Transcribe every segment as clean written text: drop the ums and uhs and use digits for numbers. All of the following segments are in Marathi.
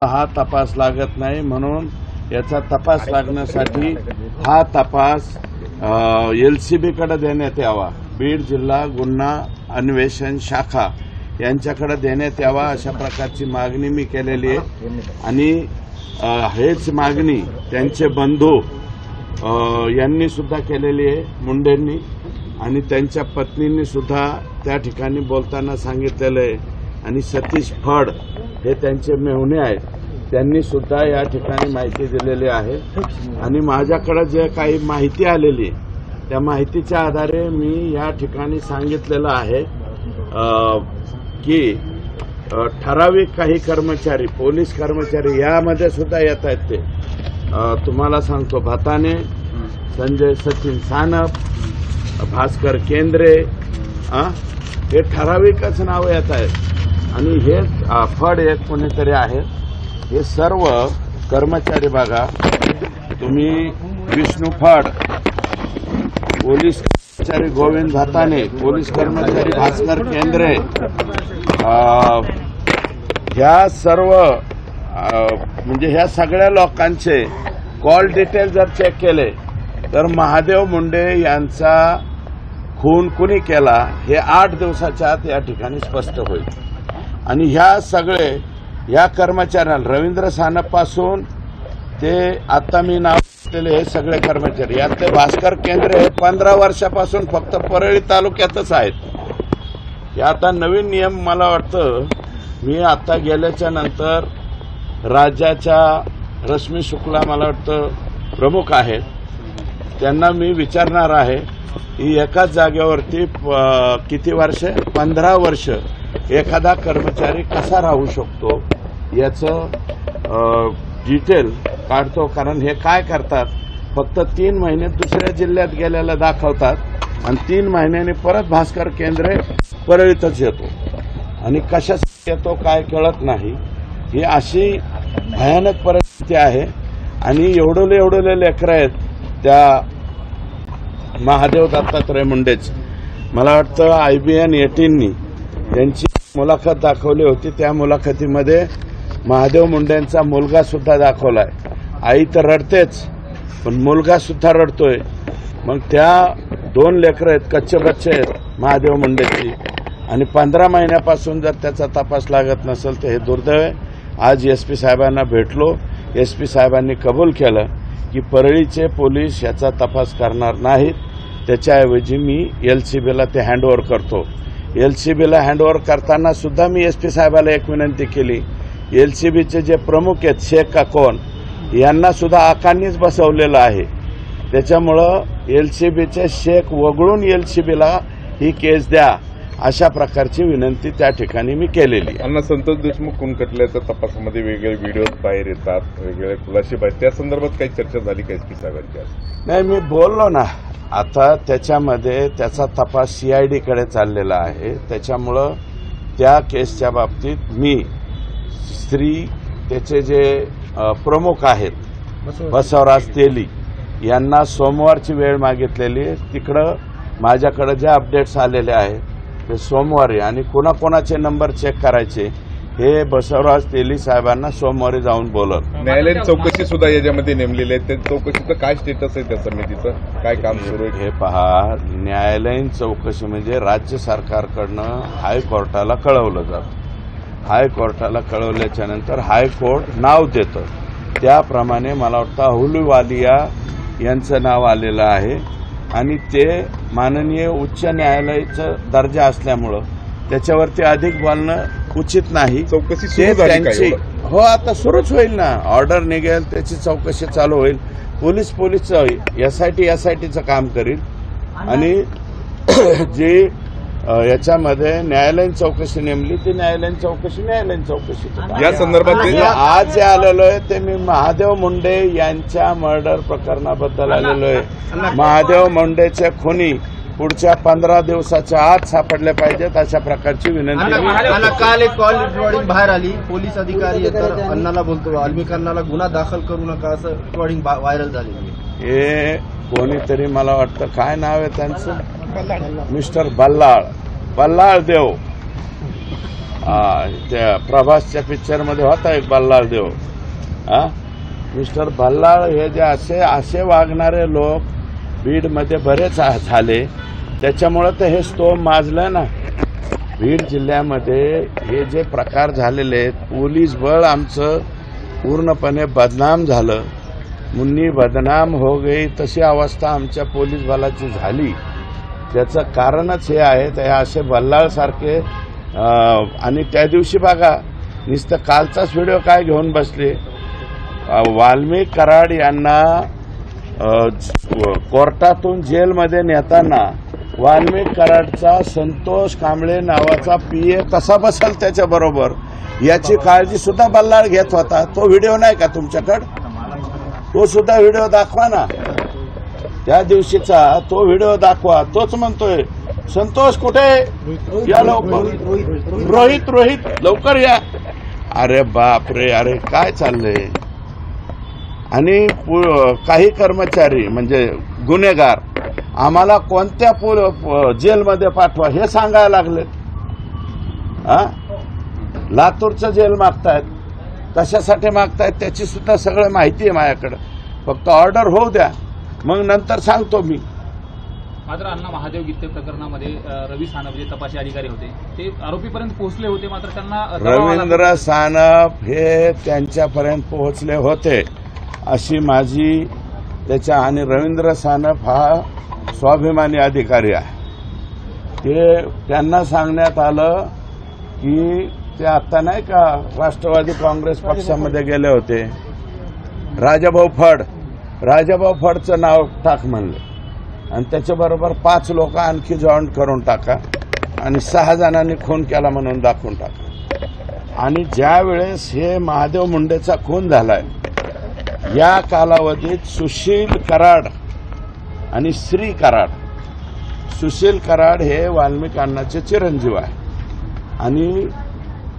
हा तपास लागत नाही, म्हणून याचा तपास लागण्यासाठी हा तपास LCB-कडे देण्यात यावा, बीड जिल्हा गुन्हा अन्वेषण शाखा यांच्याकडे देण्यात यावा, अशा प्रकारची मागणी मी केलेली आहे। आणि हेच मागणी त्यांचे बंधू यांनी सुद्धा केलेली आहे, मुंडेंनी, आणि त्यांच्या पत्नींनी सुद्धा त्या ठिकाणी बोलताना सांगितलेलं आहे। आणि सतीश फड हे त्यांचे मेहुणे आहेत, त्यांनी सुद्धा या ठिकाणी माहिती दिलेली आहे। आणि माझ्याकडे जे काही माहिती आलेली त्या माहितीच्या आधारे मी या ठिकाणी सांगितलेलं आहे की ठराविक काही कर्मचारी, पोलीस कर्मचारी यामध्ये सुद्धा येत आहेत। ते तुम्हाला सांगतो, भाताने, संजय सचिन सानप, भास्कर केंद्रे, हे ठराविकच नाव येत आहेत। आणि हे फड एक कोणीतरी आहे, हे सर्व कर्मचारी बघा तुम्ही, विष्णू फड, पोलीस कर्मचारी गोविंद भाताने, पोलीस कर्मचारी भास्कर केंद्रे, ह्या सर्व म्हणजे ह्या सगळ्या लोकांचे कॉल डिटेल जर चेक केले तर महादेव मुंडे यांचा खून कुणी केला हे 8 दिवसाच्या आत या ठिकाणी स्पष्ट होईल। आणि ह्या सगळे या कर्मचाऱ्यांना, रवींद्र सानपपासून ते आता मी नाव घेतलेले हे सगळे कर्मचारी, यातले भास्कर केंद्रे हे 15 वर्षापासून फक्त परळी तालुक्यातच आहेत। हे आता नवीन नियम मला वाटतं, मी आता गेल्याच्या नंतर राज्याच्या रश्मी शुक्ला मला वाटतं प्रमुख आहेत, त्यांना मी विचारणार आहे की एकाच जागेवरती किती वर्षे, 15 वर्ष एखादा कर्मचारी कसा राहू शकतो याचं डिटेल काढतो। कारण हे काय करतात, फक्त 3 महिने दुसऱ्या जिल्ह्यात गेलेला दाखवतात आणि 3 महिन्यांनी परत भास्कर केंद्रे परळीतच येतो आणि कशासाठी येतो काय कळत नाही। ही अशी भयानक परिस्थिती आहे। आणि एवढे लेकरं आहेत त्या महादेव दत्तात्रय मुंडेच, मला वाटतं IBN 18नी त्यांची मुलाखत दाखवली होती, त्या मुलाखतीमध्ये महादेव मुंडेंचा मुलगा सुद्धा दाखवलाय। आई तर रडतेच, पण मुलगा सुद्धा रडतोय। मग त्या 2 लेकरं आहेत, कच्चे बच्चे आहेत महादेव मुंडेची, आणि 15 महिन्यापासून जर त्याचा तपास लागत नसेल तर हे दुर्दैव आहे। आज SP साहेबांना भेटलो, SP साहेबांनी कबूल केलं की परळीचे पोलीस याचा तपास करणार नाहीत, त्याच्याऐवजी मी LCBला ते हँडओव्हर करतो। LCBला हँडओव्हर करताना सुद्धा मी SP साहेबाला एक विनंती केली, LCBचे जे प्रमुख आहेत शेख का कोण यांना सुद्धा आकांनीच बसवलेलं आहे, त्याच्यामुळं LCBचे शेख वगळून LCBला ही केस द्या, अशा प्रकारची विनंती त्या ठिकाणी मी केलेली। अण्णा, संतोष देशमुख खून खटल्याच्या तपासामध्ये वेगवेगळे व्हिडिओ बाहेर येतात, वेगवेगळे खुलासे बाहेर, त्या संदर्भात काही चर्चा झाली का SP साहेबांची? नाही, मी बोललो ना, आता त्याच्यामध्ये त्याचा तपास CIDकडे चाललेला आहे, त्याच्यामुळं त्या केसच्या बाबतीत मी त्याचे जे प्रमुख आहेत बसवराज तेली यांना सोमवारची वेळ मागितलेली, तिकडं माझ्याकडे जे अपडेट्स आलेले आहेत ते सोमवारी, आणि कोणाकोणाचे नंबर चेक करायचे हे बसवराज तेली साहेबांना सोमवारी जाऊन बोलत। न्यायालयीन चौकशी सुद्धा याच्यामध्ये नेमलेली आहे, त्या चौकशीचं काय स्टेटस आहे, त्या समितीचं काय काम सुरू आहे? हे पहा, न्यायालयीन चौकशी म्हणजे राज्य सरकारकडनं हायकोर्टाला कळवलं जातं, हायकोर्टाला कळवल्याच्या नंतर हायकोर्ट नाव देतं, त्याप्रमाणे मला वाटतं अहुलुवालिया यांचं नाव आलेलं आहे। आणि ते माननीय उच्च न्यायालयाचा दर्जा असल्यामुळं त्याच्यावरती अधिक बोलणं उचित नाही। चौकशी सुरू झाली त्यांची हो, आता सुरूच होईल ना, ऑर्डर निघेल त्याची चौकशी चालू होईल, पोलीस SITचं काम करील, आणि जी याच्यामध्ये न्यायालयीन चौकशी नेमली ती न्यायालयीन चौकशी या संदर्भात आज जे आलेलो आहे ते मी महादेव मुंडे यांच्या मर्डर प्रकरणाबद्दल आलेलो आहे। महादेव मुंडेचे खुनी पुढच्या 15 दिवसाच्या आत सापडले पाहिजेत, अशा प्रकारची विनंती। काल एक कॉल रेकॉर्डिंग बाहेर आली, पोलीस अधिकारी येतात अण्णाला बोलतो वाल्मिक अण्णाला गुन्हा दाखल करू नका, असं रेकॉर्डिंग व्हायरल झाली। हे कोणीतरी, मला वाटतं काय नाव आहे त्यांचं, मिस्टर बल्लाळ देव, त्या प्रभासच्या पिक्चरमध्ये होता एक बल्लाळ देव. मिस्टर बल्लाळ हे जे असे वागणारे लोक बीडमध्ये बरेच झाले. त्याच्यामुळं तर हे स्तोम माजलं ना. बीड जिल्ह्यामध्ये हे जे प्रकार झालेले आहेत, पोलीस बळ आमचं पूर्णपणे बदनाम झालं. मुन्नी बदनाम हो गई तशी अवस्था आमच्या पोलीस बलाची झाली. त्याचं कारणच हे आहे. ते असे बल्लाळसारखे आणि त्या दिवशी बघा नुसतं कालचाच व्हिडिओ काय घेऊन बसले. वाल्मिक कराड यांना कोर्टातून जेलमध्ये नेताना वाल्मिक कराडचा संतोष कांबळे नावाचा PA कसा बसल त्याच्याबरोबर याची काळजी सुद्धा बल्लाळ घेत होता. तो व्हिडिओ नाही का तुमच्याकडे? तो सुद्धा व्हिडिओ दाखवा ना. त्या दिवशीचा तो व्हिडिओ दाखवा. तोच म्हणतोय संतोष कुठे या लवकर, रोहित लवकर या. अरे बाप रे, अरे काय चाललंय. आणि काही कर्मचारी म्हणजे गुन्हेगार आम्हाला कोणत्या जेलमध्ये पाठवा हे सांगायला लागले. लातूरचं जेल मागतायत. कशासाठी मागतायत त्याची सुद्धा सगळं माहिती आहे माझ्याकडे. फक्त ऑर्डर होऊ द्या, मग नंतर सांगतो मी. मात्र अण्णा महादेव गित्ते प्रकरणामध्ये रवी सानप जे तपासी अधिकारी होते ते आरोपीपर्यंत पोहोचले होते. मात्र त्यांना रवींद्र सानप हे त्यांच्यापर्यंत पोहोचले होते अशी माझी त्याच्या. आणि रवींद्र सानप हा स्वाभिमानी अधिकारी आहे. त्यांना सांगण्यात आलं की ते आता नाही का राष्ट्रवादी काँग्रेस पक्षामध्ये गेले होते. राजाभाऊ फडचं नाव टाक म्हणले आणि त्याच्याबरोबर 5 लोक आणखी जॉईन करून टाका आणि 6 जणांनी खून केला म्हणून दाखवून टाका. आणि ज्या वेळेस हे महादेव मुंडेचा खून झालाय या कालावधीत सुशील कराड आणि श्री कराड. सुशील कराड हे वाल्मिक अण्णाचे चिरंजीव आहे आणि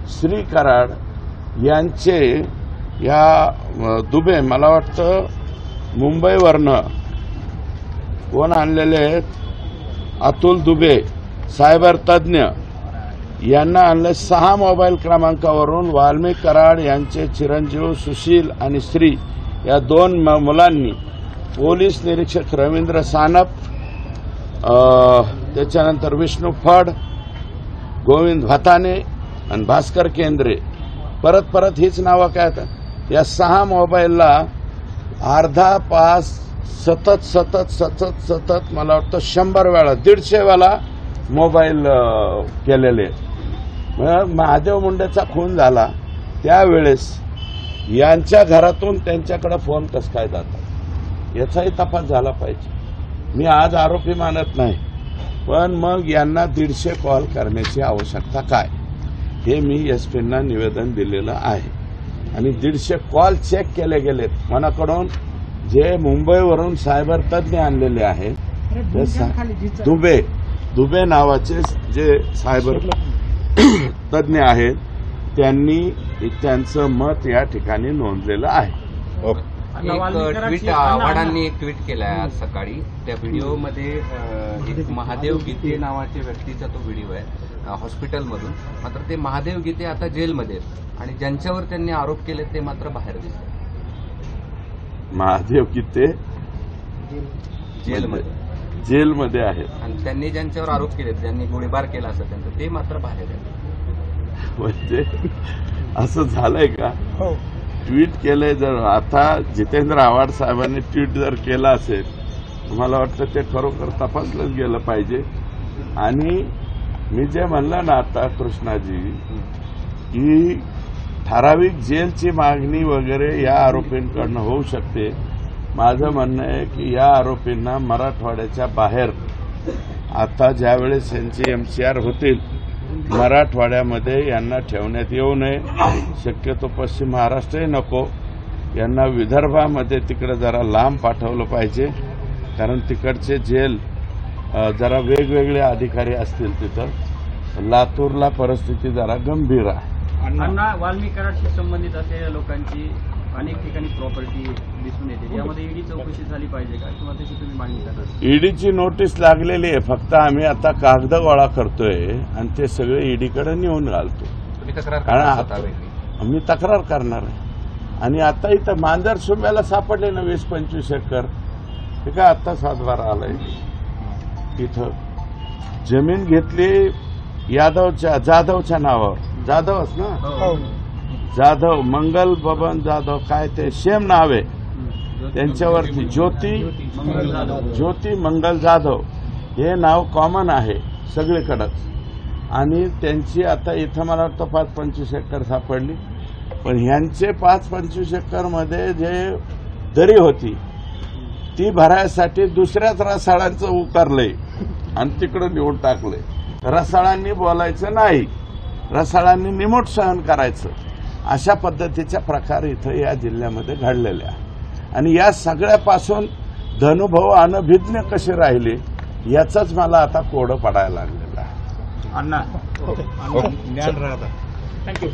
श्री कराड यांचे या दुबे मला वाटतं मुंबईवरनं कोण आणलेले आहेत, अतुल दुबे सायबर तज्ज्ञ यांना आणले. 6 मोबाईल क्रमांकावरून वाल्मिक कराड यांचे चिरंजीव सुशील आणि श्री या 2 मुलांनी पोलीस निरीक्षक रवींद्र सानप, त्याच्यानंतर विष्णू फड, गोविंद भाताने आणि भास्कर केंद्रे परत हीच नावं काय आहेत. या 6 मोबाईलला अर्धा पास सतत मला वाटतं 100 वेळा 150 वेळा मोबाईल केलेले. महादेव मुंडेचा खून झाला त्यावेळेस यांच्या घरातून त्यांच्याकडे फोन कसं काय जातात याचाही तपास झाला पाहिजे. मी आज आरोपी मानत नाही, पण मग यांना 150 कॉल करण्याची आवश्यकता काय हे मी एसपींना निवेदन दिलेलं आहे. आणि 150 कॉल चेक केले गेलेत मनाकडून. जे मुंबईवरून सायबर तज्ज्ञ आणलेले आहेत दुबे नावाचे जे सायबर तज्ज्ञ आहेत त्यांनी त्यांचं मत या ठिकाणी नोंदलेलं आहे. आव्हाडांनी एक ट्विट केलाय आज सकाळी. त्या व्हिडिओमध्ये एक महादेव गीते नावाच्या व्यक्तीचा तो व्हिडिओ आहे हॉस्पिटलमधून. मात्र ते महादेव गीते आता जेलमध्ये आहेत आणि ज्यांच्यावर त्यांनी आरोप केले ते मात्र बाहेर दिसतात. महादेव गीते जेलमध्ये आहेत आणि त्यांनी ज्यांच्यावर आरोप केले, ज्यांनी गोळीबार केला असं त्यांचं, ते मात्र बाहेर आहेत. म्हणजे असं झालंय का? ट्विट केलंय. जर आता जितेंद्र आव्हाड साहेबांनी ट्विट जर केलं असेल मला वाटतं ते खरोखर तपासलंच गेलं पाहिजे. आणि मी जे म्हणलं ना आता कृष्णाजी की ठराविक जेलची मागणी वगैरे या आरोपींकडनं होऊ शकते. माझं म्हणणं आहे की या आरोपींना मराठवाड्याच्या बाहेर आता ज्यावेळेस यांची MCR होतील मराठवाड्यामध्ये यांना ठेवण्यात येऊ नये. शक्यतो पश्चिम महाराष्ट्रही नको. यांना विदर्भामध्ये तिकडे जरा लांब पाठवलं पाहिजे कारण तिकडचे जेल जरा वेगवेगळे अधिकारी असतील तिथं. लातूरला परिस्थिती जरा गंभीर आहे. अण्णा वाल्मिक कराडशी संबंधित असलेल्या लोकांची अनेक ठिकाणी प्रॉपर्टी दिसून येते. यामध्ये ईडी चौकशी झाली पाहिजे का किंवा त्याची तुम्ही मागणी करता? ईडीची नोटीस लागलेली आहे. फक्त आम्ही आता कागद गोळा करतोय आणि ते सगळे ईडीकडे नेऊन घालतो. मी तक्रार कारण करणार आता- स्वतः वेगळी. मी तक्रार करणार आहे. आणि आता इथं मांजर सुंब्याला सापडले ना 20-25 एकर, हे काय आत्ता सातबारा आलाय. इथं जमीन घेतली जाधवच्या नावावर, जाधवच ना, जाधव मंगल बबन जाधव, काय ते सेम नाव आहे त्यांच्यावरती, ज्योती मंगल जाधव हे नाव कॉमन आहे सगळीकडंच. आणि त्यांची आता इथं मला वाटतं 5-25 एकर सापडली. पण ह्यांचे 5-25 एकरमध्ये जे दरी होती ती भरायसाठी दुसऱ्याच रसाळांचं उकारलंय आणि तिकडं नेऊन टाकलंय. रसाळांनी बोलायचं नाही, रसाळांनी निमूट सहन करायचं, अशा पद्धतीचा प्रकार इथं या जिल्ह्यामध्ये घडलेला आहे. आणि या सगळ्यापासून धनुभाऊ अनभिज्ञ कसे राहिले याचंच मला आता कोडं पडायला लागलेलं आहे. अण्णा ओके. ज्ञान राहता. थँक्यू.